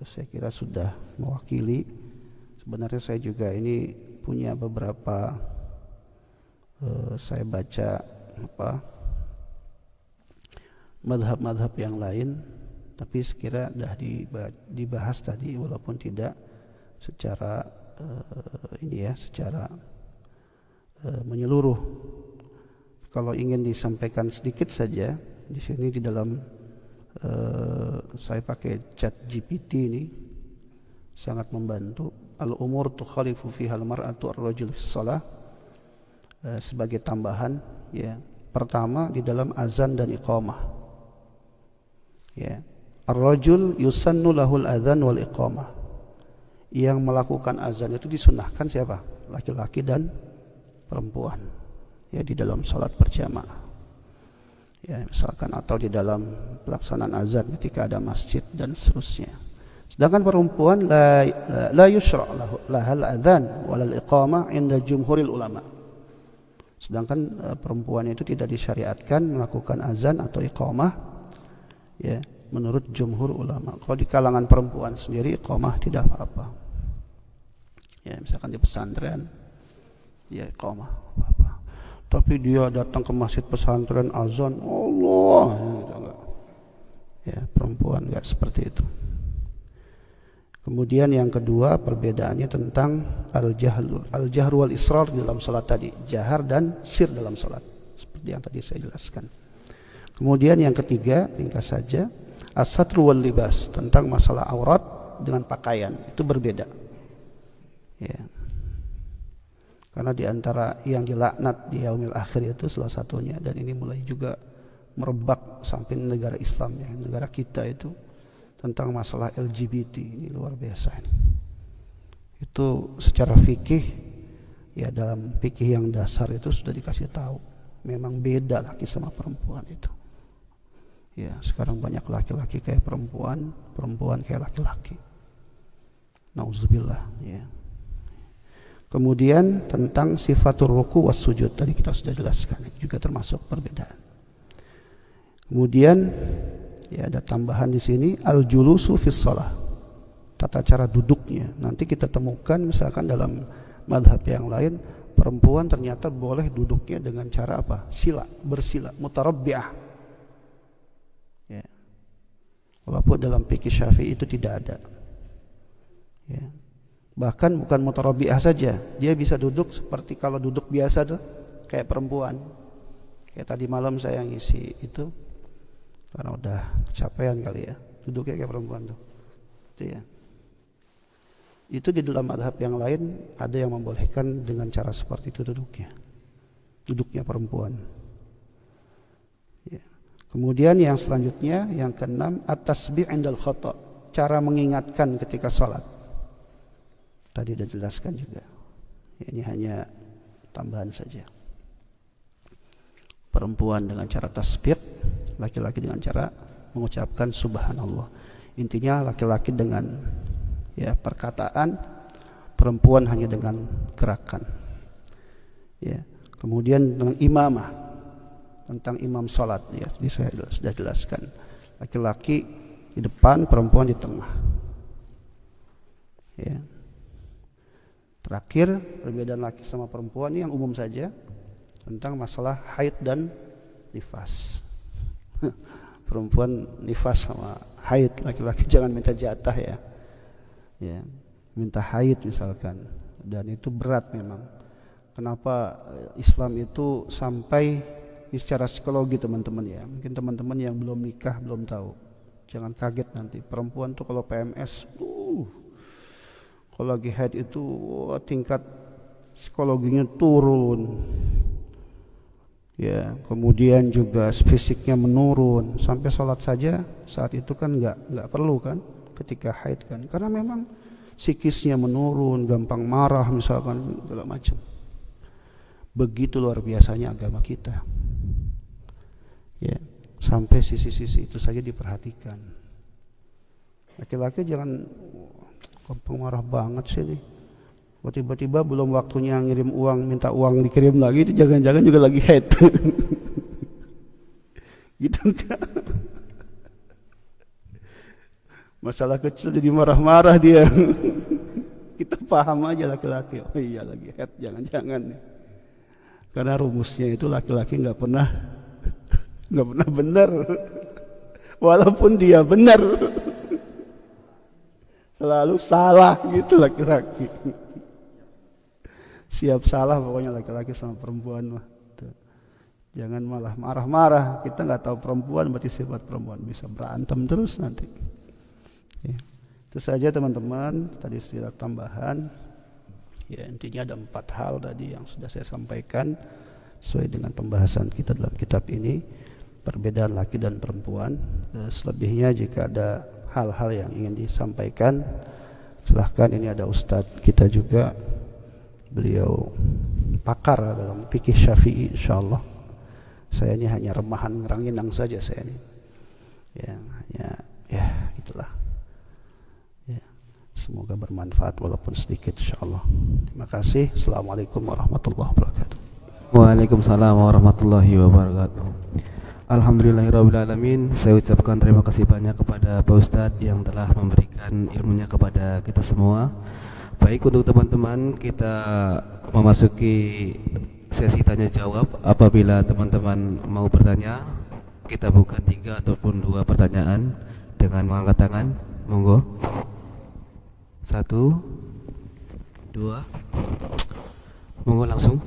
saya kira sudah mewakili. Sebenarnya saya juga ini punya beberapa saya baca madhab-madhab yang lain, tapi sekira dah dibahas tadi walaupun tidak secara secara menyeluruh. Kalau ingin disampaikan sedikit saja di sini di dalam saya pakai chat GPT ini sangat membantu. Al-umur tukhalifu fiha al-mar'atu ar-rajul fi shalah, sebagai tambahan ya. Pertama di dalam azan dan iqamah. Ya. Ar-rajul yusannu lahul adzan wal iqamah. Yang melakukan azan itu disunahkan siapa? Laki-laki dan perempuan. Ya, di dalam salat berjamaah. Ya, misalkan atau di dalam pelaksanaan azan ketika ada masjid dan seterusnya. Sedangkan perempuan la yusra' lahal adzan wal iqamah 'inda jumhuril ulama. Sedangkan perempuan itu tidak disyariatkan melakukan azan atau iqamah ya, menurut jumhur ulama. Kalau di kalangan perempuan sendiri iqamah tidak apa-apa. Ya, misalkan di pesantren ya iqamah apa-apa. Tapi dia datang ke masjid pesantren azan Allah gitu, enggak. Ya, perempuan enggak seperti itu. Kemudian yang kedua perbedaannya tentang al-jahr wal israr dalam salat tadi, jahar dan sir dalam salat, seperti yang tadi saya jelaskan. Kemudian yang ketiga ringkas saja, as-satru wal libas, tentang masalah aurat dengan pakaian, itu berbeda. Ya. Karena di antara yang dilaknat di yaumil akhir itu salah satunya, dan ini mulai juga merebak sampai negara Islam ya, negara kita itu, tentang masalah LGBT. Ini luar biasa ini. Itu secara fikih ya, dalam fikih yang dasar itu sudah dikasih tahu memang beda laki sama perempuan itu ya. Sekarang banyak laki-laki kayak perempuan, perempuan kayak laki-laki, nauzubillah ya. Kemudian tentang sifatur ruku was sujud tadi kita sudah jelaskan, juga termasuk perbedaan. Kemudian ya ada tambahan di sini, al-julusu fis shalah, tata cara duduknya. Nanti kita temukan misalkan dalam madhab yang lain, perempuan ternyata boleh duduknya dengan cara apa? Sila, bersila, mutarabbi'ah. Ya. Walaupun dalam fikih Syafi'i itu tidak ada. Ya. Bahkan bukan mutarabbi'ah saja, dia bisa duduk seperti kalau duduk biasa tuh, kayak perempuan. Kayak tadi malam saya ngisi itu, karena udah kecapean kali ya, duduknya kayak perempuan tuh. Itu ya. Itu di dalam madhab yang lain ada yang membolehkan dengan cara seperti itu duduknya perempuan. Ya. Kemudian yang selanjutnya yang keenam, at-tasbih 'indal khata', cara mengingatkan ketika sholat. Tadi sudah jelaskan juga. Ini hanya tambahan saja. Perempuan dengan cara tasbih, laki-laki dengan cara mengucapkan subhanallah. Intinya laki-laki dengan ya perkataan, perempuan hanya dengan gerakan. Ya. Kemudian tentang imamah, tentang imam salat ya, tadi saya sudah jelaskan. Laki-laki di depan, perempuan di tengah. Ya. Terakhir perbedaan laki sama perempuan yang umum saja, tentang masalah haid dan nifas. Perempuan nifas sama haid, laki-laki jangan minta jatah ya. Ya, minta haid misalkan, dan itu berat memang. Kenapa Islam itu sampai secara psikologi teman-teman ya. Mungkin teman-teman yang belum nikah belum tahu. Jangan kaget nanti. Perempuan tuh kalau PMS, kalau lagi haid itu tingkat psikologinya turun. Ya, kemudian juga fisiknya menurun, sampai sholat saja saat itu kan nggak perlu kan ketika haid kan, karena memang psikisnya menurun, gampang marah misalkan segala macam. Begitu luar biasanya agama kita. Ya, sampai sisi-sisi itu saja diperhatikan. Laki-laki jangan gampang marah banget sih nih. tiba-tiba belum waktunya ngirim uang, minta uang dikirim lagi, itu jangan-jangan juga lagi head. Gitu kan? Masalah kecil jadi marah-marah dia. Kita paham aja laki-laki, oh iya lagi head, jangan-jangan nih. Karena rumusnya itu laki-laki nggak pernah benar, walaupun dia benar, selalu salah gitu laki-laki. Siap salah pokoknya laki-laki sama perempuan mah. Jangan malah marah-marah. Kita nggak tahu perempuan, berarti sifat perempuan bisa berantem terus nanti. Ya. Itu saja teman-teman. Tadi sudah tambahan. Ya, intinya ada 4 hal tadi yang sudah saya sampaikan sesuai dengan pembahasan kita dalam kitab ini, perbedaan laki dan perempuan. Selebihnya jika ada hal-hal yang ingin disampaikan, silahkan. Ini ada Ustadz kita juga, beliau pakar dalam fikih Syafi'i insyaallah. Saya ini hanya remahan ngeranginang saja saya ini. Ya, hanya ya itulah. Ya, semoga bermanfaat walaupun sedikit insyaallah. Terima kasih. Assalamualaikum warahmatullahi wabarakatuh. Waalaikumsalam warahmatullahi wabarakatuh. Alhamdulillahirrabbilalamin. Saya ucapkan terima kasih banyak kepada Pak Ustadz yang telah memberikan ilmunya kepada kita semua. Baik, untuk teman-teman, kita memasuki sesi tanya jawab. Apabila teman-teman mau bertanya, kita buka 3 ataupun 2 pertanyaan dengan mengangkat tangan. Monggo. 1, 2. Monggo langsung.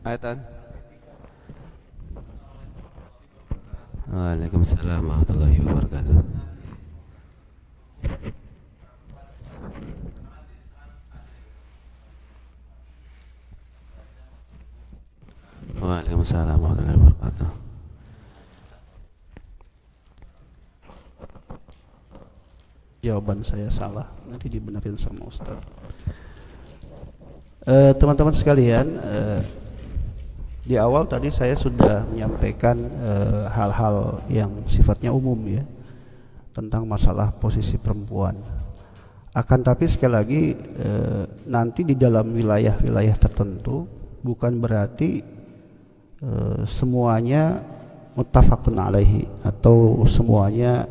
Ayatan. Waalaikumsalam warahmatullahi wabarakatuh. Waalaikumsalam warahmatullahi wabarakatuh. Jawaban saya salah, nanti dibenerin sama Ustaz. Teman-teman sekalian, di awal tadi saya sudah menyampaikan hal-hal yang sifatnya umum ya, tentang masalah posisi perempuan. Akan tapi sekali lagi nanti di dalam wilayah-wilayah tertentu bukan berarti semuanya muttafaqun alaihi atau semuanya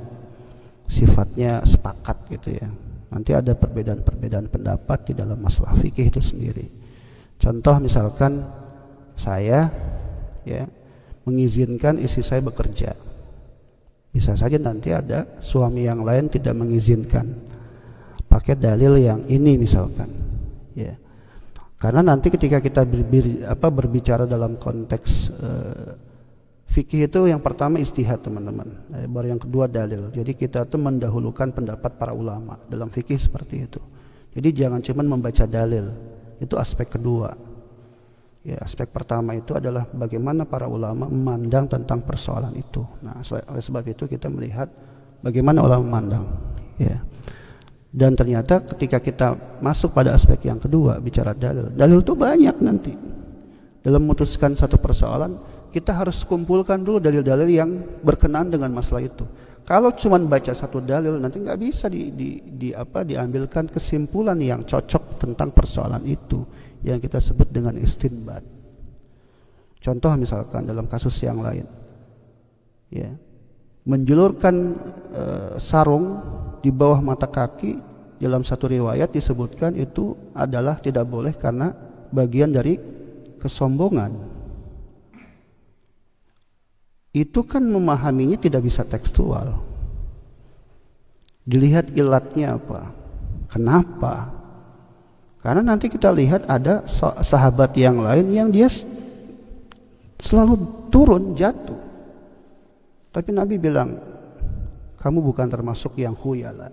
sifatnya sepakat gitu ya. Nanti ada perbedaan-perbedaan pendapat di dalam masalah fikih itu sendiri. Contoh misalkan saya ya mengizinkan istri saya bekerja, bisa saja nanti ada suami yang lain tidak mengizinkan, pakai dalil yang ini misalkan ya. Karena nanti ketika kita berbicara dalam konteks fikih itu yang pertama istihad teman-teman, baru yang kedua dalil. Jadi kita tuh mendahulukan pendapat para ulama dalam fikih seperti itu. Jadi jangan cuma membaca dalil, itu aspek kedua. Ya, aspek pertama itu adalah bagaimana para ulama memandang tentang persoalan itu. Nah, oleh sebab itu kita melihat bagaimana ulama memandang. Ya. Dan ternyata ketika kita masuk pada aspek yang kedua, bicara dalil, dalil itu banyak nanti. Dalam memutuskan satu persoalan, kita harus kumpulkan dulu dalil-dalil yang berkenaan dengan masalah itu. Kalau cuma baca satu dalil, nanti nggak bisa diambilkan kesimpulan yang cocok tentang persoalan itu, yang kita sebut dengan istinbat. Contoh misalkan dalam kasus yang lain, ya, menjulurkan sarung di bawah mata kaki, dalam satu riwayat disebutkan itu adalah tidak boleh karena bagian dari kesombongan. Itu kan memahaminya tidak bisa tekstual. Dilihat ilatnya apa, kenapa? Karena nanti kita lihat ada sahabat yang lain yang dia selalu turun, jatuh. Tapi Nabi bilang, kamu bukan termasuk yang khuyala,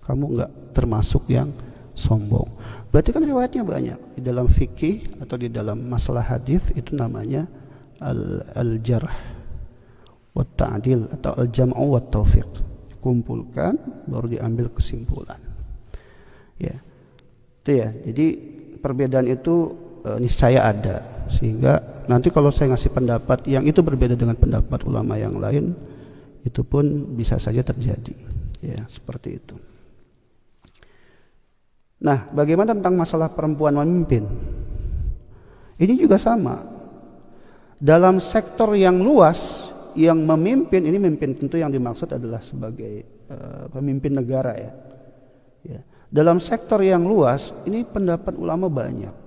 kamu enggak termasuk yang sombong. Berarti kan riwayatnya banyak. Di dalam fikih atau di dalam masalah hadis itu namanya al-jarh wa ta'dil atau al-jam'u wa taufiq. Kumpulkan baru diambil kesimpulan. Ya. Itu ya. Jadi perbedaan itu niscaya ada, sehingga nanti kalau saya ngasih pendapat yang itu berbeda dengan pendapat ulama yang lain, itu pun bisa saja terjadi, ya, seperti itu. Nah, bagaimana tentang masalah perempuan memimpin? Ini juga sama. Dalam sektor yang luas, yang memimpin, ini memimpin tentu yang dimaksud adalah sebagai pemimpin negara, ya. Ya. Dalam sektor yang luas, ini pendapat ulama banyak.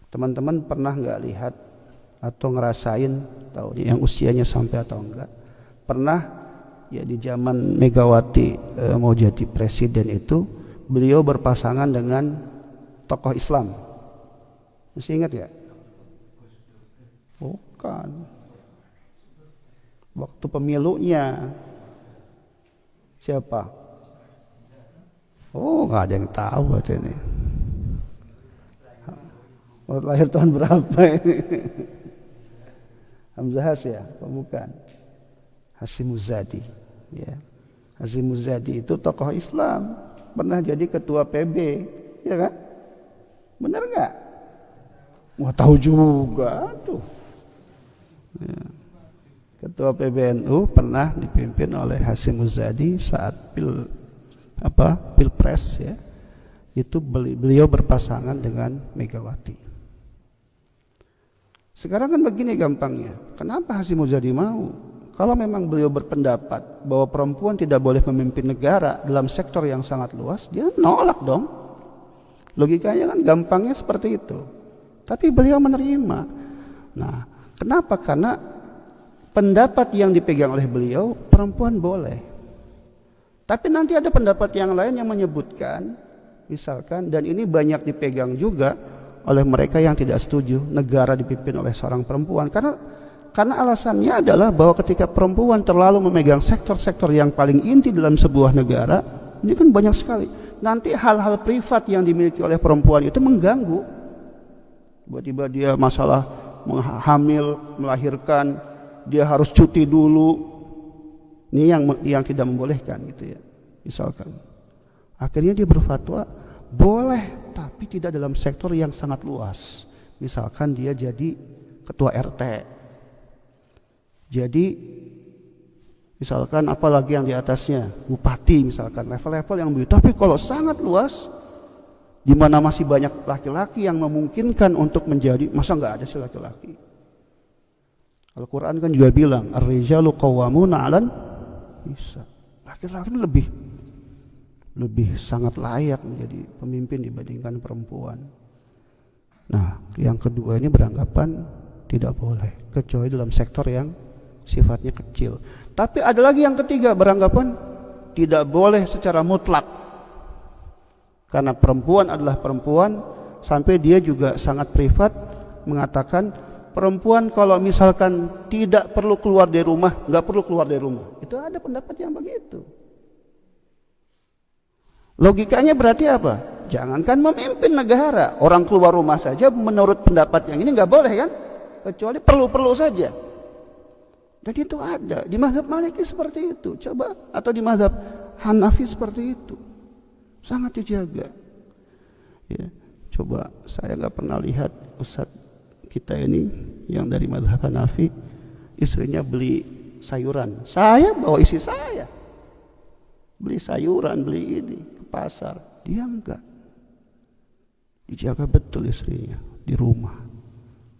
Teman-teman pernah nggak lihat atau ngerasain, tahu yang usianya sampai atau enggak, pernah ya di zaman Megawati mau jadi presiden itu, beliau berpasangan dengan tokoh Islam. Masih ingat ya? Bukan. Waktu pemilunya siapa? Oh, nggak ada yang tahu berarti ini. Lahir tahun berapa ini? Hamzah ya, bukan. Hasyim Muzadi, ya. Hasyim Muzadi itu tokoh Islam, pernah jadi ketua PB, ya kan? Benar nggak? Wah, tahu juga tuh. Ya. Ketua PBNU pernah dipimpin oleh Hasyim Muzadi saat Pilpres, ya. Itu beliau berpasangan dengan Megawati. Sekarang kan begini gampangnya, kenapa Hasyim Muzadi mau? Kalau memang beliau berpendapat bahwa perempuan tidak boleh memimpin negara dalam sektor yang sangat luas, dia nolak dong. Logikanya kan gampangnya seperti itu. Tapi beliau menerima. Nah, kenapa? Karena pendapat yang dipegang oleh beliau, perempuan boleh. Tapi nanti ada pendapat yang lain yang menyebutkan, misalkan, dan ini banyak dipegang juga oleh mereka yang tidak setuju negara dipimpin oleh seorang perempuan, karena alasannya adalah bahwa ketika perempuan terlalu memegang sektor-sektor yang paling inti dalam sebuah negara, ini kan banyak sekali, nanti hal-hal privat yang dimiliki oleh perempuan itu mengganggu. Tiba-tiba dia masalah hamil, melahirkan, dia harus cuti dulu. Ini yang tidak membolehkan gitu ya. Misalkan akhirnya dia berfatwa boleh, tapi tidak dalam sektor yang sangat luas. Misalkan dia jadi ketua RT, jadi misalkan apalagi yang di atasnya, bupati misalkan, level-level yang begitu. Tapi kalau sangat luas, di mana masih banyak laki-laki yang memungkinkan untuk menjadi, masa nggak ada sih laki-laki? Al-Quran kan juga bilang, ar-rijalu qawwamuna 'alan nisa. Laki-laki lebih sangat layak menjadi pemimpin dibandingkan perempuan. Nah, yang kedua ini beranggapan tidak boleh, kecuali dalam sektor yang sifatnya kecil. Tapi ada lagi yang ketiga, beranggapan tidak boleh secara mutlak. Karena perempuan adalah perempuan, sampai dia juga sangat privat mengatakan perempuan kalau misalkan tidak perlu keluar dari rumah, nggak perlu keluar dari rumah. Itu ada pendapat yang begitu. Logikanya berarti apa? Jangankan memimpin negara, orang keluar rumah saja menurut pendapat yang ini nggak boleh kan? Kecuali perlu-perlu saja. Dan itu ada di mazhab Maliki seperti itu. Coba, atau di mazhab Hanafi seperti itu, sangat dijaga. Ya, coba saya nggak pernah lihat ustadz kita ini yang dari mazhab Hanafi, istrinya beli sayuran, saya bawa istri saya beli sayuran, beli ini ke pasar, dia enggak, dijaga betul istrinya di rumah.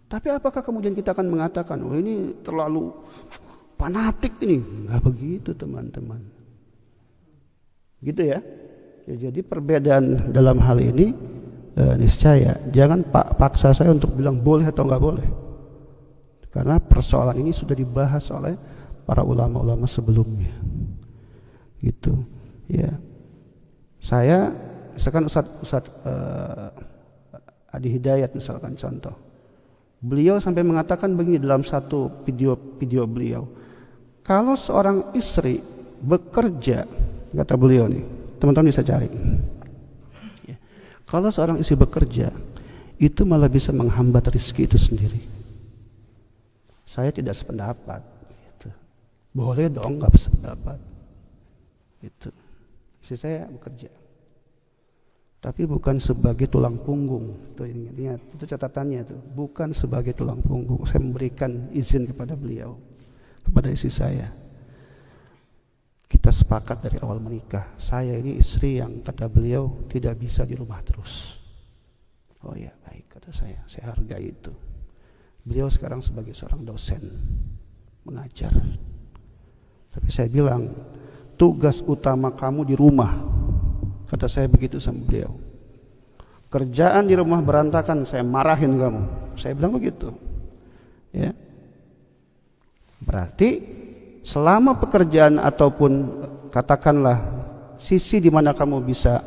Tapi apakah kemudian kita akan mengatakan, oh ini terlalu fanatik ini? Enggak begitu teman-teman, gitu ya. Jadi perbedaan dalam hal ini niscaya jangan paksa saya untuk bilang boleh atau enggak boleh, karena persoalan ini sudah dibahas oleh para ulama-ulama sebelumnya, gitu ya. Saya misalkan Ustadz Adi Hidayat misalkan contoh, beliau sampai mengatakan begini dalam satu video beliau, kalau seorang istri bekerja, kata beliau nih, teman-teman bisa cari, kalau seorang istri bekerja itu malah bisa menghambat rezeki itu sendiri. Saya tidak sependapat gitu. Boleh dong nggak sependapat itu. Istri saya bekerja, tapi bukan sebagai tulang punggung. Tuh, ingat, itu catatannya tuh, bukan sebagai tulang punggung. Saya memberikan izin kepada beliau, kepada istri saya. Kita sepakat dari awal menikah, saya ini istri yang kata beliau tidak bisa di rumah terus. Oh ya baik, kata saya hargai itu. Beliau sekarang sebagai seorang dosen mengajar, tapi saya bilang tugas utama kamu di rumah, kata saya begitu sama beliau. Kerjaan di rumah berantakan, saya marahin kamu, saya bilang begitu ya. Berarti selama pekerjaan ataupun katakanlah sisi di mana kamu bisa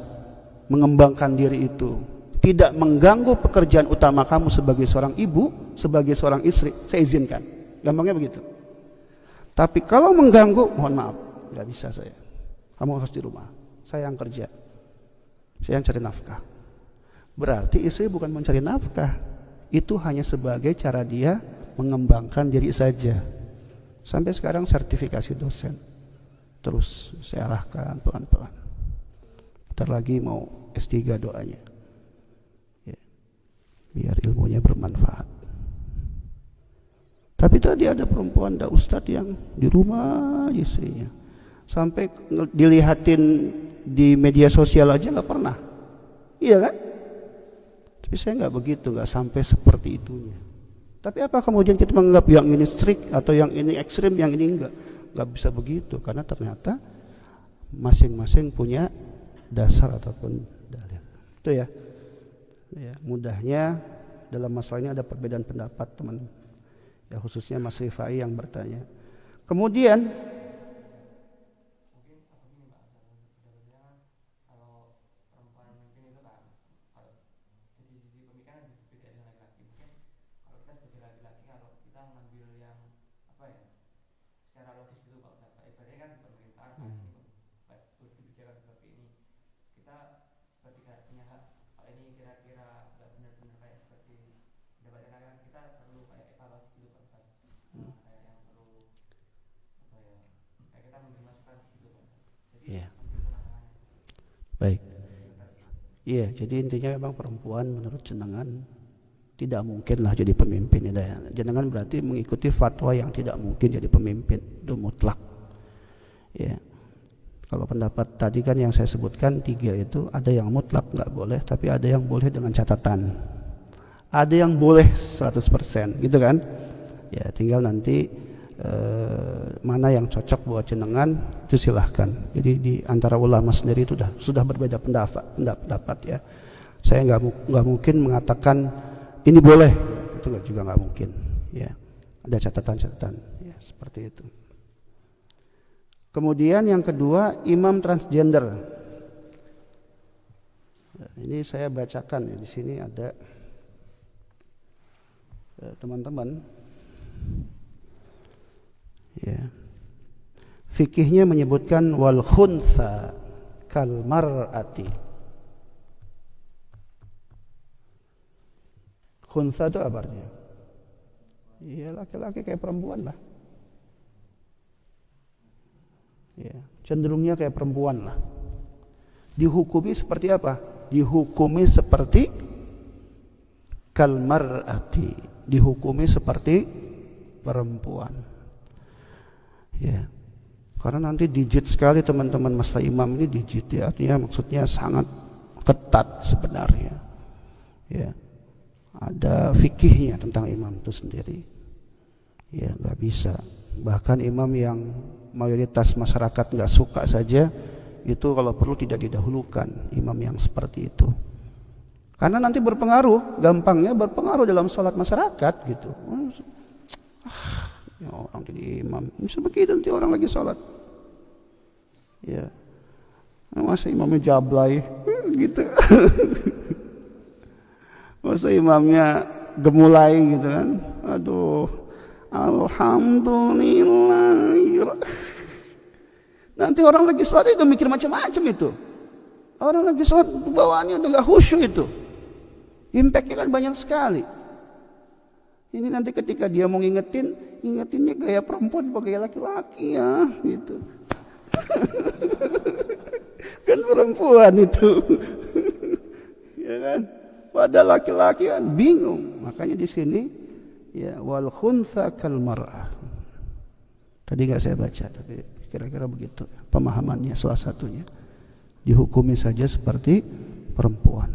mengembangkan diri itu tidak mengganggu pekerjaan utama kamu sebagai seorang ibu, sebagai seorang istri, saya izinkan. Gampangnya begitu. Tapi kalau mengganggu, mohon maaf, nggak bisa saya. Kamu harus di rumah, saya yang kerja, saya yang cari nafkah. Berarti istri bukan mencari nafkah, itu hanya sebagai cara dia mengembangkan diri saja. Sampai sekarang sertifikasi dosen terus saya arahkan pelan-pelan. Bentar lagi mau S3 doanya ya, biar ilmunya bermanfaat. Tapi tadi ada perempuan, ada ustadz yang di rumah istrinya, sampai dilihatin di media sosial aja nggak pernah, iya kan? Tapi saya nggak begitu, nggak sampai seperti itunya. Tapi apa kemudian kita menganggap yang ini strict atau yang ini ekstrim, yang ini enggak? Enggak bisa begitu, karena ternyata masing-masing punya dasar ataupun dalil. Itu ya. Ya, mudahnya dalam masalah ini ada perbedaan pendapat teman. Ya khususnya Mas Rifai yang bertanya. Kemudian baik. Iya, jadi intinya memang perempuan menurut jenengan tidak mungkinlah jadi pemimpin. Jenengan berarti mengikuti fatwa yang tidak mungkin jadi pemimpin, itu mutlak. Ya. Kalau pendapat tadi kan yang saya sebutkan 3 itu, ada yang mutlak nggak boleh, tapi ada yang boleh dengan catatan. Ada yang boleh 100%, gitu kan? Ya, tinggal nanti mana yang cocok buat jenengan itu silahkan. Jadi di antara ulama sendiri itu sudah berbeda pendapat ya. Saya nggak mungkin mengatakan ini boleh, itu juga nggak mungkin ya. Ada catatan-catatan ya, seperti itu. Kemudian yang kedua, imam transgender. Ini saya bacakan ya, di sini ada teman-teman ya. Fikihnya menyebutkan wal khunsa kal mar'ati. Khunsa itu apa artinya? Iya, laki-laki kayak perempuan lah. Ya, cenderungnya kayak perempuan lah. Dihukumi seperti apa? Dihukumi seperti kalmar'ati, dihukumi seperti perempuan. Ya. Karena nanti digit sekali teman-teman, masalah imam ini digit ya, artinya maksudnya sangat ketat sebenarnya. Ya. Ada fikihnya tentang imam itu sendiri. Ya, nggak bisa. Bahkan imam yang mayoritas masyarakat nggak suka saja, itu kalau perlu tidak didahulukan imam yang seperti itu. Karena nanti berpengaruh, gampangnya berpengaruh dalam sholat masyarakat gitu. Ya orang jadi imam, bisa begitu nanti orang lagi sholat. Ya, masa imamnya jablay gitu. Masa imamnya gemulai gitu kan. Aduh, alhamdulillah. Nanti orang lagi sholat itu mikir macam-macam itu. Orang lagi sholat bawaannya udah gak khusyuk itu. Impactnya kan banyak sekali. Ini nanti ketika dia mau ingetinnya gaya perempuan apa gaya laki-laki ya gitu. Kan perempuan itu. Ya kan? Pada laki-laki kan bingung. Makanya di sini ya wal khuntha kal mar'ah. Tadi enggak saya baca tapi kira-kira begitu pemahamannya salah satunya. Dihukumi saja seperti perempuan.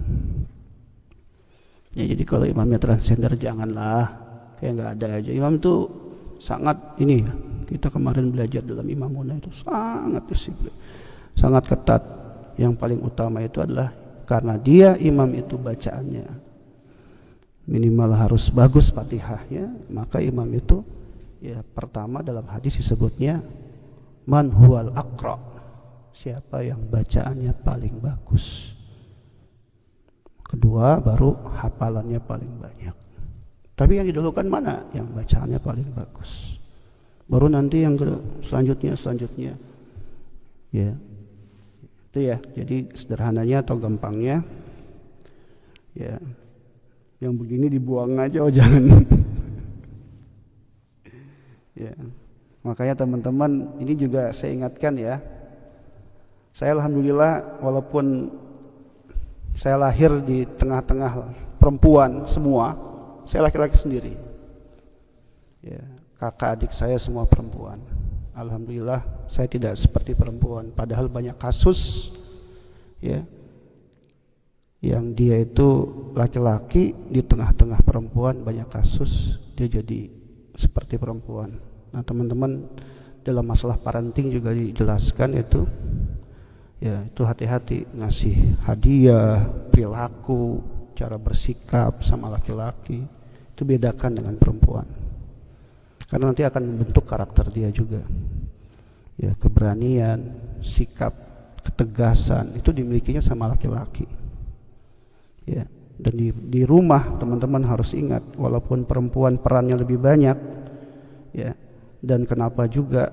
Ya, jadi kalau imamnya transgender janganlah kayak nggak ada aja. Imam itu sangat ini ya. Kita kemarin belajar dalam Imamuna itu sangat disiplin, sangat ketat. Yang paling utama itu adalah karena dia imam itu bacaannya minimal harus bagus Fatihahnya, maka imam itu ya pertama dalam hadis disebutnya man huwal aqra, siapa yang bacaannya paling bagus. Kedua baru hafalannya paling banyak. Tapi yang didahulukan mana? Yang bacaannya paling bagus. Baru nanti yang selanjutnya. Ya. Itu ya. Jadi sederhananya atau gampangnya ya. Yang begini dibuang aja, oh jangan. Ya. Makanya teman-teman, ini juga saya ingatkan ya. Saya alhamdulillah walaupun saya lahir di tengah-tengah perempuan semua, saya laki-laki sendiri. Ya, kakak adik saya semua perempuan. Alhamdulillah saya tidak seperti perempuan. Padahal banyak kasus, ya, yang dia itu laki-laki di tengah-tengah perempuan, banyak kasus dia jadi seperti perempuan. Nah teman-teman dalam masalah parenting juga dijelaskan itu. Ya itu hati-hati ngasih hadiah, perilaku, cara bersikap sama laki-laki itu bedakan dengan perempuan. Karena nanti akan membentuk karakter dia juga. Ya keberanian, sikap, ketegasan itu dimilikinya sama laki-laki. Ya dan di rumah teman-teman harus ingat walaupun perempuan perannya lebih banyak, ya dan kenapa juga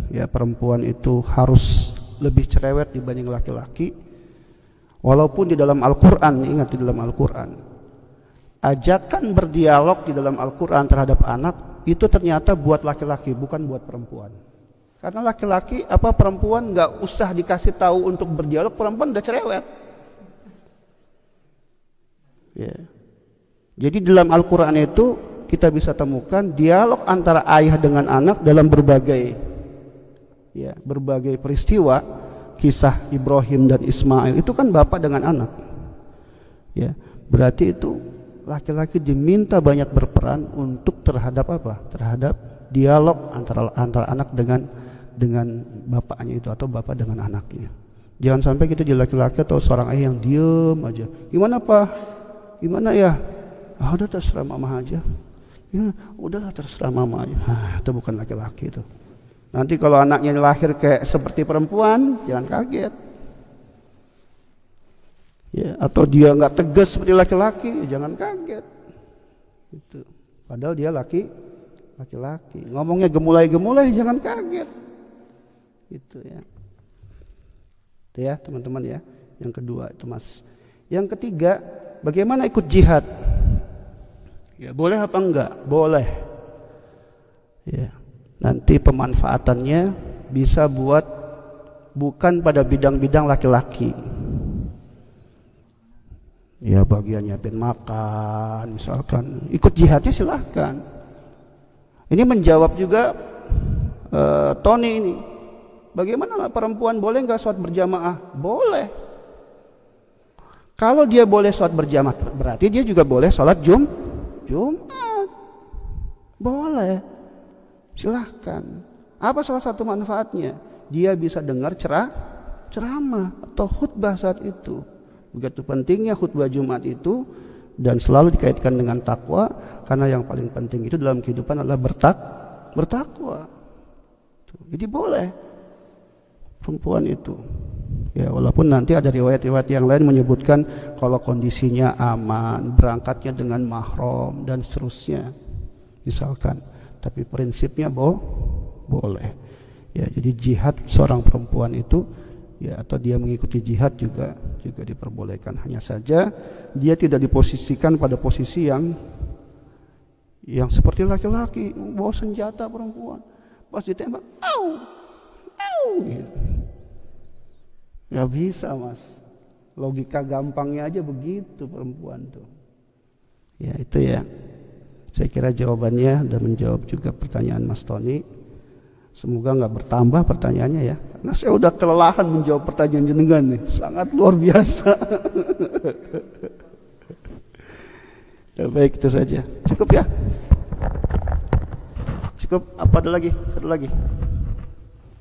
ya perempuan itu harus lebih cerewet dibanding laki-laki. Walaupun di dalam Al-Quran, ingat di dalam Al-Quran, ajakan berdialog di dalam Al-Quran terhadap anak itu ternyata buat laki-laki, bukan buat perempuan. Karena laki-laki apa perempuan nggak usah dikasih tahu untuk berdialog, perempuan udah cerewet. Ya. Jadi dalam Al-Quran itu kita bisa temukan dialog antara ayah dengan anak dalam berbagai peristiwa. Kisah Ibrahim dan Ismail itu kan bapak dengan anak. Ya, berarti itu laki-laki diminta banyak berperan untuk terhadap apa? Terhadap dialog antara anak dengan bapaknya itu atau bapak dengan anaknya. Jangan sampai kita jadi laki-laki atau seorang ayah yang diem aja. Gimana Pak? Gimana ya? Udah terserah mama aja. Ya, udahlah terserah mama aja. Itu bukan laki-laki itu. Nanti kalau anaknya lahir kayak seperti perempuan, jangan kaget. Ya, atau dia nggak tegas seperti laki-laki, jangan kaget. Gitu. Padahal dia laki-laki. Ngomongnya gemulai-gemulai, jangan kaget. Itu ya. Itu ya teman-teman ya. Yang kedua itu Mas. Yang ketiga, bagaimana ikut jihad? Ya, boleh apa enggak? Boleh. Ya. Nanti pemanfaatannya bisa buat bukan pada bidang-bidang laki-laki. Ya bagian nyiapin makan, misalkan ikut jihadnya silahkan. Ini menjawab juga Tony ini. Bagaimana perempuan boleh nggak sholat berjamaah? Boleh. Kalau dia boleh sholat berjamaah, berarti dia juga boleh sholat Jumat. Boleh. Silahkan. Apa salah satu manfaatnya? Dia bisa dengar ceramah atau khutbah saat itu. Begitu pentingnya khutbah Jumat itu, dan selalu dikaitkan dengan takwa, karena yang paling penting itu dalam kehidupan adalah bertakwa. Jadi boleh perempuan itu. Ya, walaupun nanti ada riwayat-riwayat yang lain menyebutkan kalau kondisinya aman, berangkatnya dengan mahram dan seterusnya, misalkan. Tapi prinsipnya boleh. Ya, jadi jihad seorang perempuan itu, ya, atau dia mengikuti jihad juga diperbolehkan. Hanya saja dia tidak diposisikan pada posisi yang seperti laki-laki, bawa senjata perempuan. Pas ditembak, au, gitu. Gak bisa, Mas. Logika gampangnya aja begitu perempuan tuh. Ya itu ya. Saya kira jawabannya dan menjawab juga pertanyaan Mas Tony. Semoga nggak bertambah pertanyaannya ya. Karena saya udah kelelahan menjawab pertanyaan jenengan nih. Sangat luar biasa. Ya, baik, itu saja. Cukup ya? Cukup? Apa ada lagi? Satu lagi?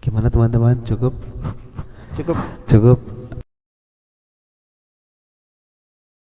Gimana teman-teman? Cukup? Cukup? Cukup.